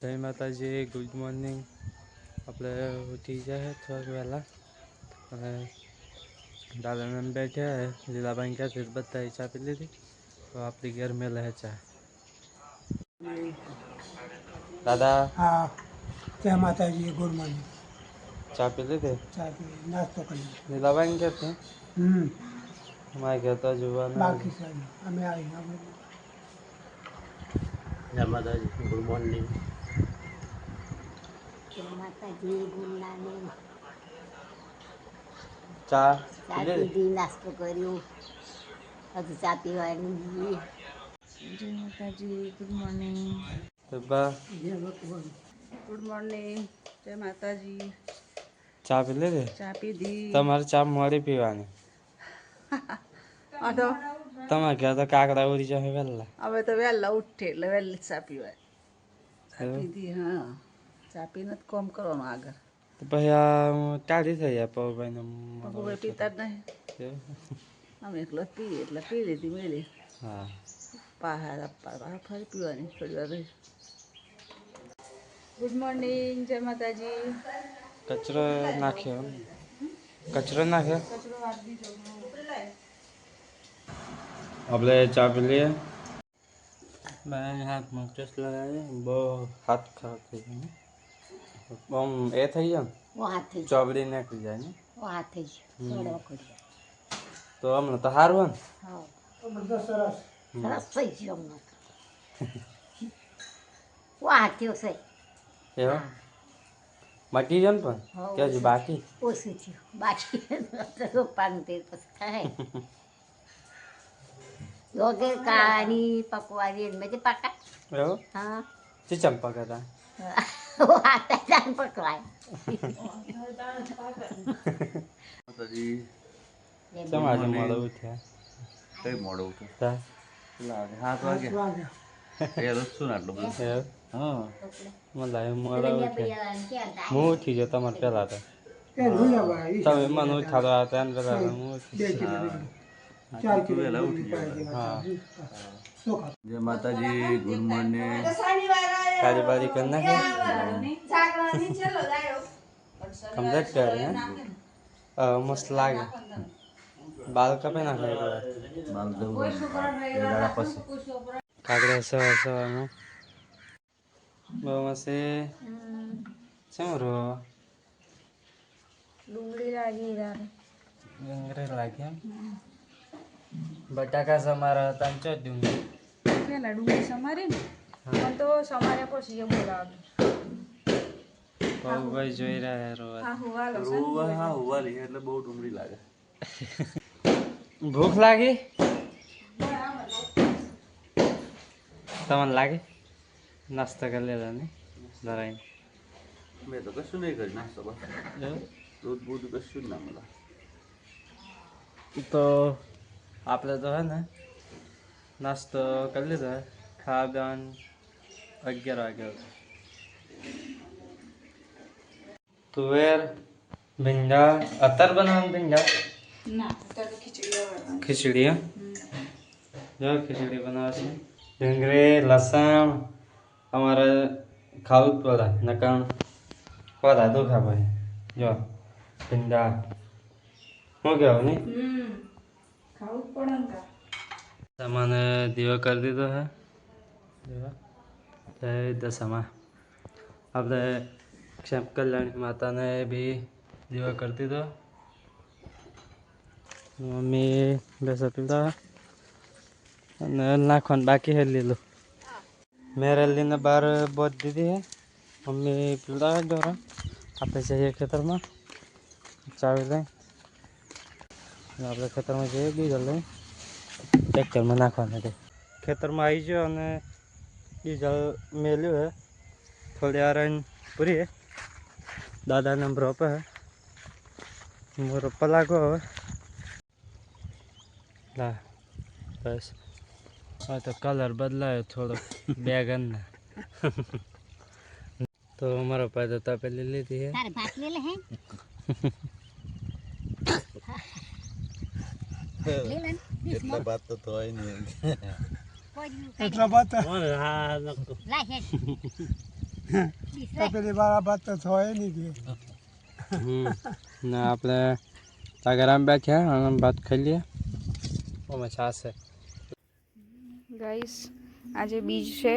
જય માતાજી, good morning. આપણે ઉઠી જાય થોડાક વહેલા અને દાદાને બેઠ્યા લીલાબાઈ ક્યાં બધા ચા પી લીધી તો આપણી ઘેર મેલે ચા. દાદા હા, જય માતાજી, ગુડ મોર્નિંગ. ચા પી લીધી? ચા પી નાસ્તો કરી. લીલાબાઈ ક્યાંથી? અમારે ઘેર તો જોવાના બાકી છે, અમે આવીને જય માતાજી, ગુડ મોર્નિંગ. જય માતાજી, ગુડ મોર્નિંગ. ચા ચા પીધી, નાસ્તો કર્યો, હજુ ચા પીવાની. જય માતાજી, ગુડ મોર્નિંગ. ગુડ મોર્નિંગ, જય માતાજી. ચા પી લીધી? ચા પીધી. તમારે ચા મોડી પીવાની. તમારે ઘેર તો કાકડા ઉડી જાય વહેલા. હવે તો વહેલા ઉઠે એટલે વહેલી ચા પીવાય. ચા પીધી, હા. ચા પીને જ કોમ કરવાનું આગળ. તો પછી આ ટાઢી થઈ જાય પૌભાઈ પપ્પા પીતા જ નહીં. અમે એકલો પીએ એટલે પી લીધી મેળી. હા, પાહા ફરી પીવાની થોડી વાર રહી. ગુડ મોર્નિંગ, જય માતાજી. કચરો નાખ્યો. કચરો નાખ્યો. કચરો વાળી દીધો. આપણે ચા પી લઈએ. મેં હાથમાં ચસ લગાવી, બહુ હાથ ખરાબ થઈ જાય ને. આમ એ થઈ જાય ને ચોબડી નીકળી જાય ને. તો હમણાં તો સારું ને. બધા સરસ. સરસ થઈ ગયો હમણાં. વાહ થયો છે. એવું મટી જાય ને પણ કે હજુ બાકી ઓછું થયું બાકી રોપવાનું તે પછી થાય. યોગે કાની પકવાની મેં પાકા. એવું હા ચીચમ પકડતા વાતા જાન પકવાય. સમાજ મળે ઉઠ્યા કઈ મોડો ઉઠો તા 7 વાગે એ રોજ શું આટલું બધું એવું હા મને લાગે મોડા ઉઠ્યા. હું ઉઠી ગયો તમારે પહેલા તો એ ભૂલ્યા તમે મને ઉઠાડો હતા એને પહેલા હું ઉઠી 2 કિલો 4 કિલો વહેલા ઉઠી હા જય માતાજી ગુડ મોર્નિંગ કાળી બાળી કરી નાખી કમ્પ્લેટ કરી હે મસ્ત લાગે. બાલ કપે નાખે બાલ દઉં ગાળા પછી કાકડા સવાર સવારમાં બહુ મસ્ત શું રો ડુંગળી લાગી ડુંગળી લાગે એમ. બટાકા સમારા હતા ચો ડુંગળી પેલા ડુંગળી સમારી ને પણ તો સમારે પછી એ બોલાવે. બહુ ભાઈ જોઈ રહ્યા રોવા. હા હુવાલો રોવા હા ઉવાલી એટલે બહુ ડુંગળી લાગે. ભૂખ લાગી તમને લાગે નાસ્તો કરી લેલા ને ધરાઈને. મેં તો કશું નહીં કરી નાસ્તો બસ દૂધ બૂધ કશું જ ના મળે. તો આપણે તો હે ને નાસ્તો કરી લીધો. ખાવા પીવાનું 11 વાગ્યા. તુવેર ભીંડા અત્યારે બનાવવાનું ભીંડા ના તો ખીચડી ખીચડી હે જો ખીચડી બનાવે છે. ડુંગળી લસણ અમારે ખાવું જ પડે નકર બધા દુખા ભાઈ. જો ભીંડા શું કહેવું નહીં ખાવું પડે ને. સામાન દીવો કરી દીધો હે. જય દશામાં આપણે ક્ષેમ કલ્યાણી માતાને બી દીવો કરી દીધો. મમ્મી બેસા પીતા અને નાખવાનું બાકી હે લીલું. મેરેલીને બહાર બોધ દીધી હે. મમ્મી પીવડા હે ઢોરા. આપણે જઈએ ખેતરમાં ચાવી લઈ આપણે ખેતરમાં જઈએ ડીઝલ લઈ ટ્રેક્ટરમાં નાખવાનું હતું. ખેતરમાં આવી ગયો અને ડીઝલ મેલ્યું હે. થોડી વાર પૂરી હે. દાદાને રોપે હે. હું રોપવા લાગો હવે. લા બસ હવે તો કલર બદલાયો થોડો બેગનના. તો મારો ભાઈ તો તપેલી લીધી હે. તારે ભાત લે લે હે લે લે એટલા બાત તો હોય નહીં કોઈ એટલા બાત હા લાય હે પેલી વાર બાદ તો થાય નહીં કે ને આપણે તાગરામ બેઠ્યા અને ભાત ખાઈ લઈએ ઓમાં છાશ છે ગાઈસ આજે બીજ છે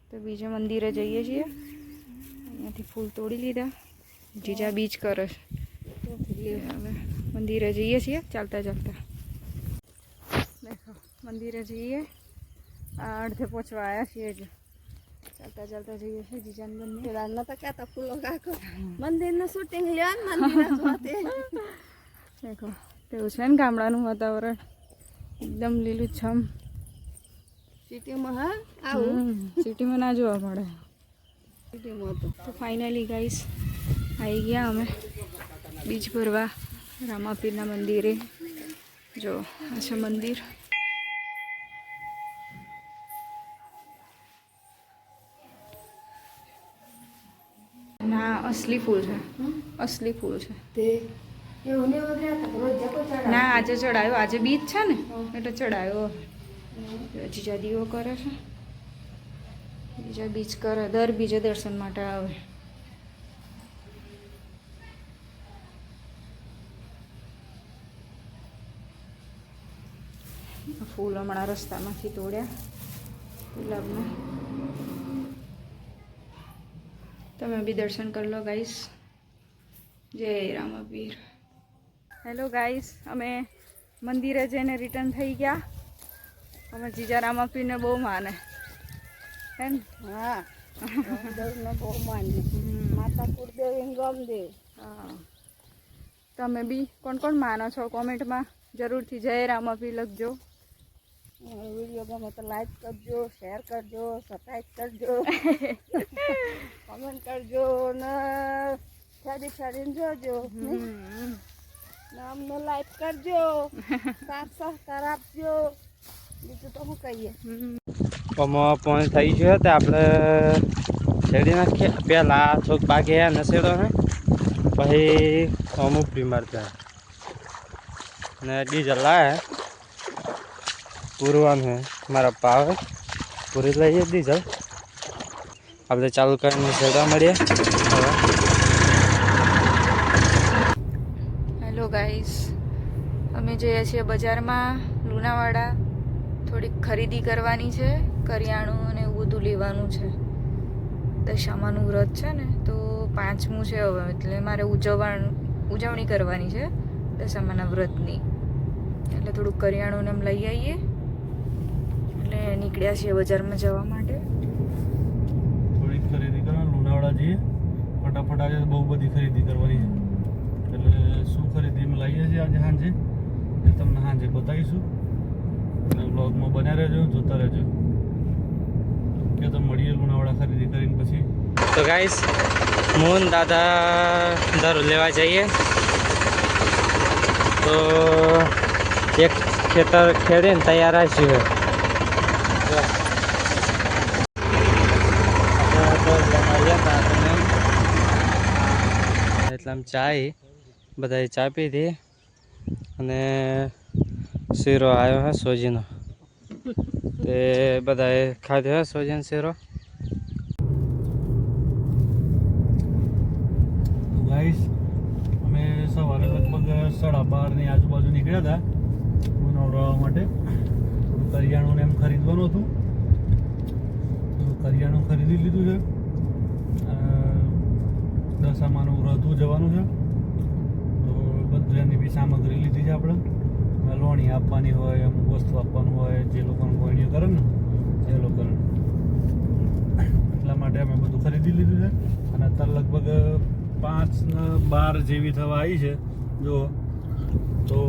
તો બીજે મંદિરે જઈએ છીએ અહીંયાથી ફૂલ તોડી લીધા જીજા બીજ કરે છે હવે મંદિરે જઈએ છીએ ચાલતા ચાલતા દેખો મંદિરે જઈએ આ અડધે પહોંચવા આવ્યા છીએ જ ચાલતા ચાલતા જઈએ છીએ જીજાને બંને રાતના તો કહેતા ફૂલો કાકો મંદિરનું શૂટિંગ લ્યો ને મંદિરના જોતે દેખો તેવું છે ને ગામડાનું વાતાવરણ એકદમ લીલુંછમ સિટીમાં હા આવું સિટીમાં ના જોવા મળે સિટીમાં તો ફાઇનલી ગાઈસ આવી ગયા અમે બીજ ભરવા રામાપીરના મંદિરે જો આ છે મંદિર ના અસલી ફૂલ છે અસલી ફૂલ છે તે એવું ને વગેરે રોજ જકો ચડા ના આજે ચડાયો આજે બીજ છે ને એટલે ચડાયો જીજા દીવો કરે છે બીજા બીજ કરે દર બીજે દર્શન માટે આવે ફૂલ હમણાં રસ્તામાંથી તોડ્યા ગુલાબના તમે બી દર્શન કરી લો ગાઈસ જય રામાપીર હેલો ગાઈસ અમે મંદિરે જઈને રિટર્ન થઈ ગયા અમે જીજા રામાપીરને બહુ માને હે ને હા રામદેવને બહુ માને માતા કુળદેવી ગમદેવ હા તમે બી કોણ કોણ માનો છો કોમેન્ટમાં જરૂરથી જય રામાપીર લખજો વિડીયો ગમે તો લાઈક કરજો શેર કરજો સબસ્ક્રાઈબ કરજો કમેન્ટ કરજો ને ફેરીને જોજો ને અમને લાઈક કરજો સાથ સહકાર આપજો બીજું તો શું કહીએ આમાં પાણી થઈ ગયું તો આપણે શેરડી નાખીએ પહેલાં થોડુંક બાકી નસેડો ને પછી અમુક બીમાર થાય ને ડીઝલ લાવે પૂરવાનું છે મારા પાવે પૂરી લઈએ ડીઝલ આપણે ચાલુ કરીને શેરડા મળીએ હેલો ગાઈસ અમે જઈએ છીએ બજારમાં લુણાવાડા થોડીક ખરીદી કરવાની છે કરિયાણું અને એવું બધું લેવાનું છે દશામાનું વ્રત છે ને તો 5મું છે હવે એટલે મારે ઉજવણી કરવાની છે દશામાના વ્રતની એટલે થોડુંક કરિયાણું ને એમ લઈ આવીએ એટલે નીકળ્યા છીએ બજારમાં જવા માટે થોડીક ખરીદી કરવા લુણાવાડા જઈએ ફટાફટ આજે બહુ બધી ખરીદી કરવાની છે એટલે શું ખરીદી અમે લાવીએ છીએ આજે સાંજે એ તમને સાંજે બતાવીશું અને બ્લોગમાં બન્યા રહેજો જોતા રહેજો કે તો મળીએ લુણાવાડા ખરીદી કરીને પછી તો ગાઈસ મોહન દાદા દર લેવા જઈએ તો એક ખેતર ખેડીને તૈયાર છીએ એટલે આમ ચાય બધાએ ચા પીધી અને શીરો આવ્યો હે સોજીનો તે બધાએ ખાધો હે સોજીનો શીરો ગાઈસ અમે સવારે લગભગ 12:30 આજુબાજુ નીકળ્યા હતા લુણાવાડા માટે થોડું કરિયાણું ને એમ ખરીદવાનું હતું તો કરિયાણું ખરીદી લીધું છે દશામાનું વ્રત જવાનું છે તો બધું એની બી સામગ્રી લીધી છે આપણે લોણી આપવાની હોય અમુક વસ્તુ આપવાનું હોય જે લોકોનું ગોળણીઓ કરે ને એ લોકોને એટલા માટે અમે બધું ખરીદી લીધું છે અને અત્યારે લગભગ 5:12 જેવી થવા આવી છે જો તો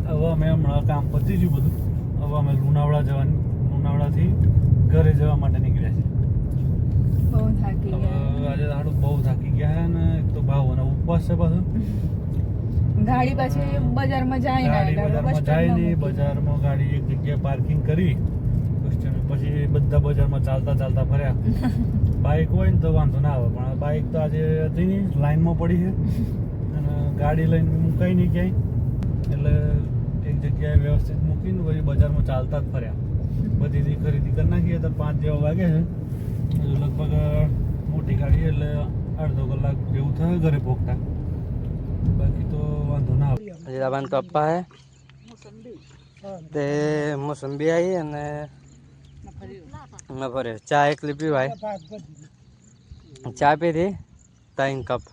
હવે અમે હમણાં કામ પતી ગયું બધું હવે અમે લુણાવાડાથી ઘરે જવા માટે નીકળ્યા છીએ બહુ થાકી હવે આજે દાડું બહુ થાકી ગયા છે ને એક તો ભાવ અને ઉપવાસ છે પાછું ગાડી પાછી બજારમાં જાય ગાડી બજારમાં જાય નહીં બજારમાં ગાડી એક જગ્યાએ પાર્કિંગ કરી પછી બધા બજારમાં ચાલતા ફર્યા બાઇક હોય ને તો વાંધો ના આવે પણ બાઇક તો આજે હતી નહીં લાઈનમાં પડી છે અને ગાડી લઈને મુકાઈ નહીં ક્યાંય એટલે એક જગ્યાએ વ્યવસ્થિત મૂકીને પછી બજારમાં ચાલતા જ ફર્યા બધી ખરીદી કરી નાખીએ તો 5 જેવા વાગે છે લગભગ થયો ઘરે પોકતા, બાકી તો વાંધો ના આવે. લીલાબાન પપ્પા હે તે મોસંબી આવી અને ફરે ચા એકલી પીવાય. ચા પીધી 3 કપ.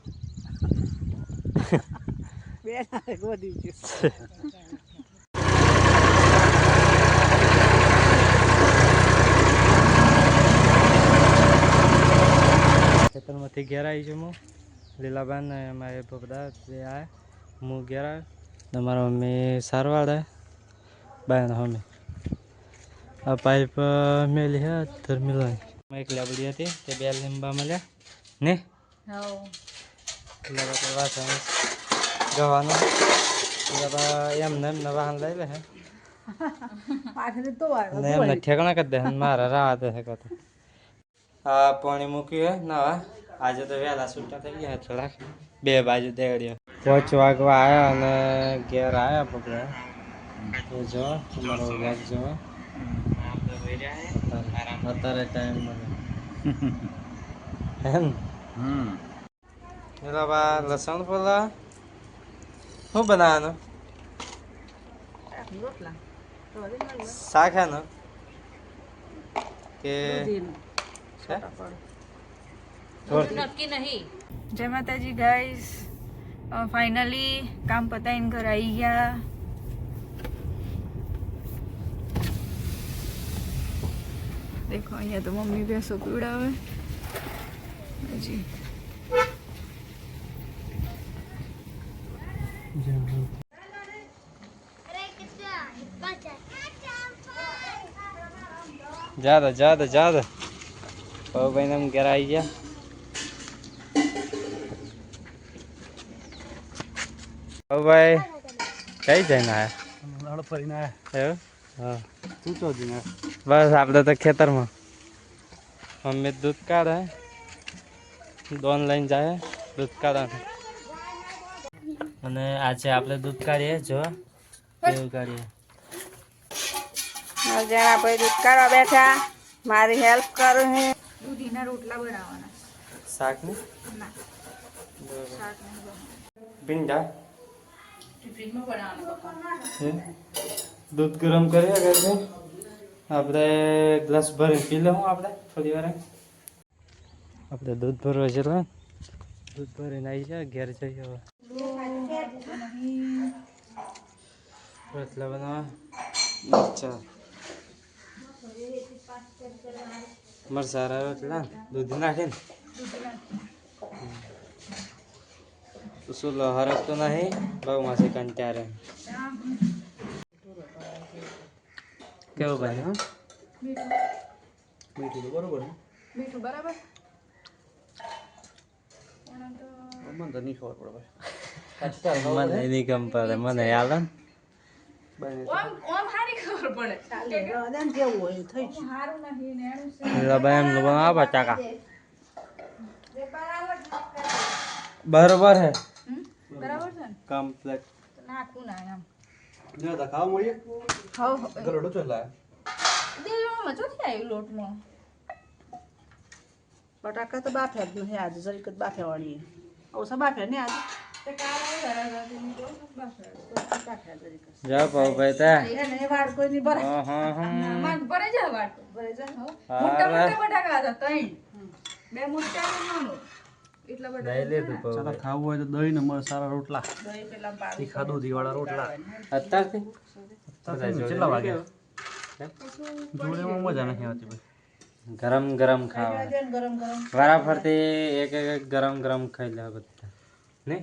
ખેતરમાંથી ઘેર આવી છું હું. લીલાબાન ને અમારે બધા જે આ હું ઘેર આવ્યો. તમારા મમ્મી સારવાળે બાય મમ્મી આ પાઇપ મેલી હે ધર્મિલા એક લાબડી હતી તે 2 લીંબા મળ્યા ને વાસણ ગવાનું એમને એમને વાહન લઈ લે હે ને એમને ઠેકાણા કરી દે મારા રાહ દે છે. આ પાણી મૂક્યું હે ના આજે તો વહેલા છૂટા થઈ ગયા થોડાક 2 બાજુ દેડ્યો 5 વાગવા આવ્યા અને ઘેર આવ્યા પકડ્યા. તો જો તમારો વ્યાજ જો અત્યારે ટાઈમ મળે એમ. બા લસણ પેલા શું બનાવવાનું શાક હે ને કે જય માતાજી ગાઈસ, ફાઇનલી કામ પતાવીને ઘર આવી ગયા. દેખો અહીંયા તો મમ્મી ભેંસો પીવડાવે હજી. જા દે ભાઈ ને ઘેર આવી ગયા. ભાઈ કઈ જઈને આયા ફરીને એવું? હા તું તો જઈને બસ આપણે તો ખેતરમાં મમ્મી દૂધ કાઢે દોન લઈને જાય દૂધ કાઢે. અને આજે આપણે દૂધ કાઢીએ જો કેવું કાઢીએ. જણા ભાઈ દૂધ કાઢવા બેઠા, મારી હેલ્પ કરું હે. દૂધીના રોટલા બનાવવાના. શાક ને ના, શાક નહીં. ભીંડા ફ્રીજમાં બનાવવાનું. દૂધ ગરમ કરીએ ઘરે આપણે ગ્લાસ ભરીને પી લઉં. આપણે થોડી વાર આપણે દૂધ ભરવા જઈએ. દૂધ ભરીને આવી જાય ઘેર જઈએ. હવે રોટલા બનાવવા મરચા મરસારા રોટલા દૂધ નાખીને સુલો હરકતો નહીં બહુ માસી કંટારે. કેવું ભાઈ? હા મીઠું તો બરોબર મીઠું બરાબર. મને તો નહીં ખબર પડે મને નહીં ગમ પડે મને યાદ ઓમ હારી ખબર પડે. હારું નહીં નેણું છે. ભાઈ એમ બનાવવા બટાકા બરોબર હે બરાબર છે ને? કમ્પ્લેટ તો નાખું ના એમ. ને ખાવા મળીએ હવ ગરડો ચલા દેવામાં ચોથી આવ્યું લોટમાં. બટાકા તો બાફ્યા જ નહીં આજે, જરીક જ બાફ્યા વાળી ઓછા બાફ્યા ને આજે તે કાળા ધરાવતા ની તો બાફ્યા જરીક જ. જા ભાઈ તા એને એ વાળ કોઈ નહીં ભરાય. માગ ભરે જા વાટ ભરે જાય હો. મોટા મોટા બટાકા હતા 3 2 મોટા અને નાનો એટલા લઈ બટાકા. લે તું ચાલો ખાવું હોય તો દહીં ને સારા રોટલા દહીં પેલા પાડી તીખા દૂધી વાળા રોટલા. અત્યારથી કેટલા વાગ્યા? જોડેમાં મજા નથી આવતી ભાઈ. ગરમ ગરમ ખાવા ગરમ ગરમ વારા ફરતી એક એક ગરમ ગરમ ખાઈ લેવા બધા નહીં.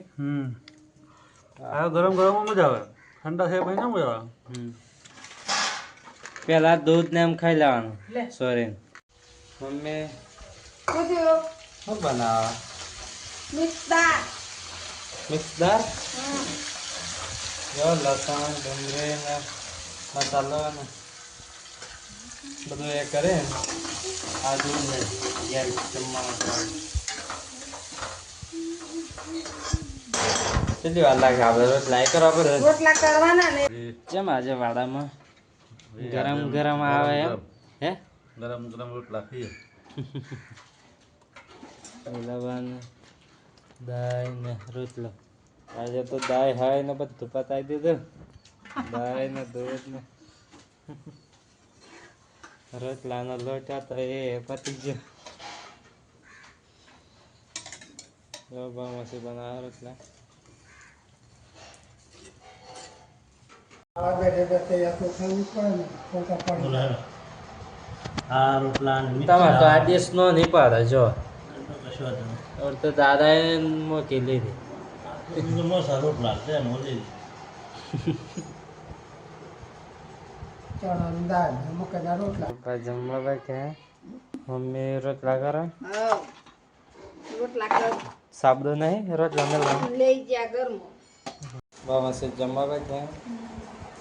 આ ગરમ ગરમમાં મજા આવે, ઠંડા થાય ભાઈ ના મજા આવે. પેલા દૂધ ને એમ ખાઈ લેવાનું સોરી. મમ્મી શું બનાવા? મિક્સ દાળ. મિક્સ દાળ જો લસણ ડુંગળી ને મસાલો ને બધું એ કરે આદુ ને ઘેર જમવાનું. કેટલી વાર લાગે આપણે રોટલા કરવા પડે? રોટલા કરવાના ને જેમ આજે વાડામાં ગરમ ગરમ આવે એમ હે ગરમ ગરમ રોટલા ખાઈએ. લવણ દાય ને રોટલો આજે તો દાય હાય ને બધું પતાવી દીધું દાય ને દૂધ ને રોટલાનો લોટ હતો એ પતી ગયો બામાસી બનાવ્યા રોટલા આવા બેઠે બેઠે યા તો ખાવું પડે ને ખોટા પડે આ રોટલા તમારે તો આ દેશ નો નહીં પાડે જો ઓર તો દાદાએ મૂકી લીધી રોટલા છે ચણાની દાળ ને મકાઈના રોટલા ભાઈ જમવા બેઠા મમ્મી રોટલા કરે હા રોટલા કર સાબદો નહીં રોટલા મેળવા લઈ જા ઘરમાં બામાસી જમવા બેઠા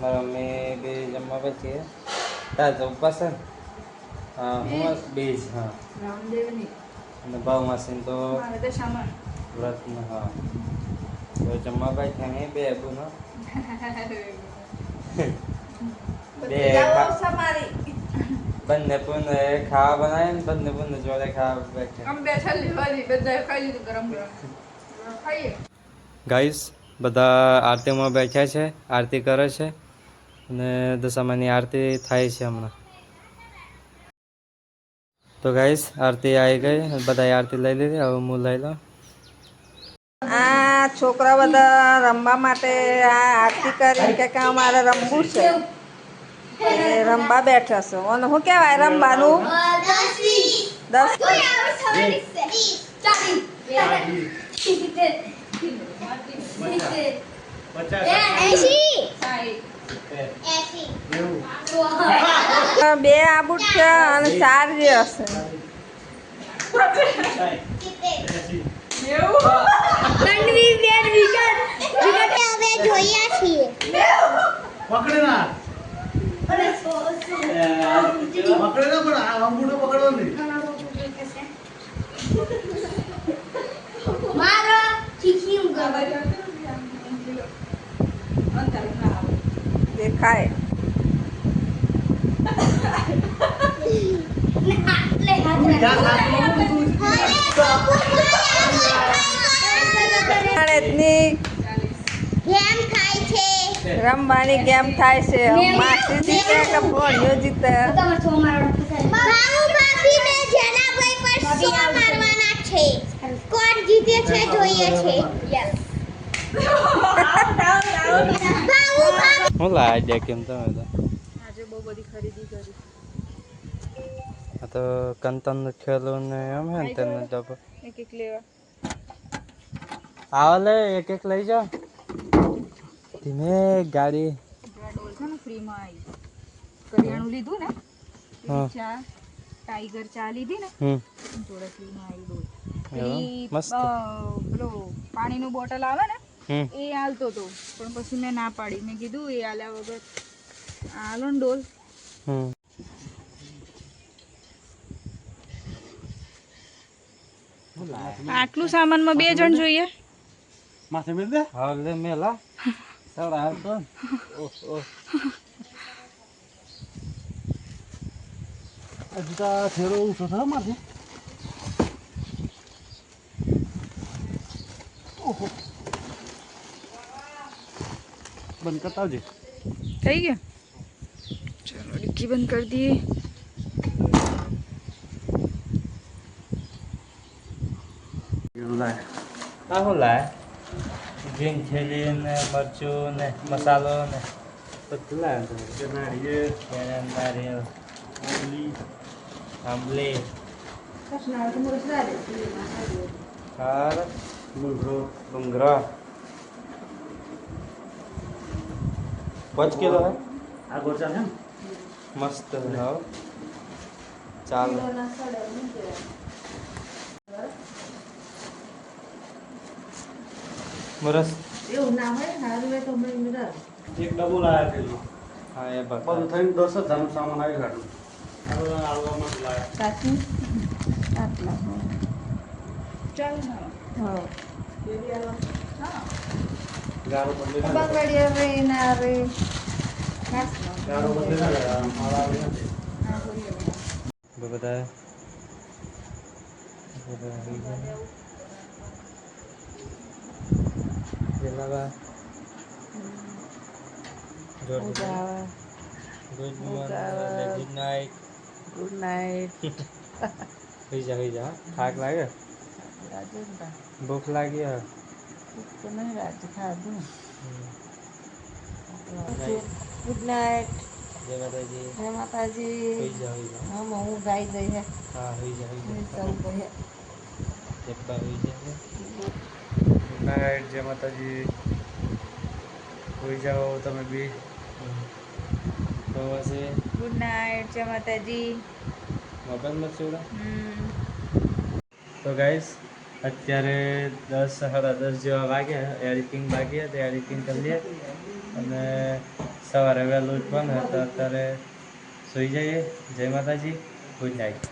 મારા મમ્મી બી જમવા બેઠી તાર તો ઉપવાસ છે ને હા હું બીજ હા રામદેવની અને બામાસી તો મારે તો સામાન વ્રત હા તો જમવા બેઠા હે બે ગુનો બે સમારી બંને પૂને ખાવા બનાવે ને બંને પૂને જોડે ખાવા બેઠે આમ બે છલ્લી વાળી બધા ખાઈ લીધું ગરમ ગરમ ખાઈએ ગાઈસ બધા આરતીમાં બેઠા છે આરતી કરે છે અને દશામાની આરતી થાય છે હમણાં તો ગાઈસ આરતી આવી ગઈ બધા આરતી લઈ લીધી હવે હું લઈ લઉં આ છોકરા બધા રમવા માટે આ આરતી કરી કે અમારે રમવું છે એ રમવા બેઠા છે અને શું કહેવાય રમવાનું 10 બે આબુટ છે અને 4 જે હશે પકડે ના પણ આ અંગૂઠો પકડવો નહીં દેખાય રમવાની ગેમ થાય છે માસી જીતે કે ફોનિયો જીતે કોણ જીતે છે જોઈએ છે હું લાવી દે કેમ તમે તો આજે બહુ બધી ખરીદી કરી આ તો કંતન ખેલું ને એમ હે ને તેને ડબ્બો એક લેવા આવો લે એક લઈ જાઓ ધીમે ગાડી પેલા ડોલ છે ને ફ્રીમાં આવી કરિયાણું લીધું ને હા. ચા ટાઈગર ચા લીધી ને જોડે ફ્રીમાં આવી ડોલ એવું? પેલી, મસ્ત. પેલો પાણીનું બોટલ આવે ને હમ એ હાલતો હતો પણ પછી મેં ના પાડી મેં કીધું એ હાલ્યા વગર હાલો ને ડોલ હમ આટલું સામાનમાં 2 જણ જોઈએ માથે મેળ દે હા લે મેલા ચાલ આવતો ઓહ ઓહ જૂતા થેરો ઊંચો થયો માથે ઓહો બંધ કરતા આવજે થઈ ગયા ચલો ડિક્કી બંધ કરી દઈએ આ શું લાય ગ્રીન ચીલી ને મરચું ને મસાલો ને બધું લાવે નારિયેળ આંબલી ખાર ડુંગરા 5 કિલો હે આ ગોચા છે ને મસ્ત હે હો ચાલો મરસ એક ડબ્બો લાયા તેલનો હા એ બસ બધું થઈને 10,000 નો સામાન આવી કાઢું આલવામાં લાયા ચાલ ના ગારો બદલી ના ગારો બદલી ના ગયા મારા આવી નથી બધા બધા આવી ગયા. પેલા good good night. Good night. હોઈ જા થાક લાગે ભૂખ લાગી હે તો નહીં રાત ખાધું. Night. Good night. જય માતાજી. જય માતાજી. હોઈ જા હમ હું ગાઈ જઈ હે હા હોઈ જા સૌ કહે ચપ્પા હોઈ જા ગુડ નાઇટ, જય માતાજી. હોઈ જાઓ તમે બી. તો હશે ગુડ નાઇટ, જય માતાજી. મોબાઈલમાં ચૂડા. તો ગાઈસ અત્યારે 10 સાડા 10 જેવા વાગ્યા. એડિટિંગ બાકી હતી, એડિટિંગ કરી લઈએ અને સવારે વહેલું ઉઠવાનું તો અત્યારે સુઈ જઈએ. જય માતાજી, ગુડ નાઇટ.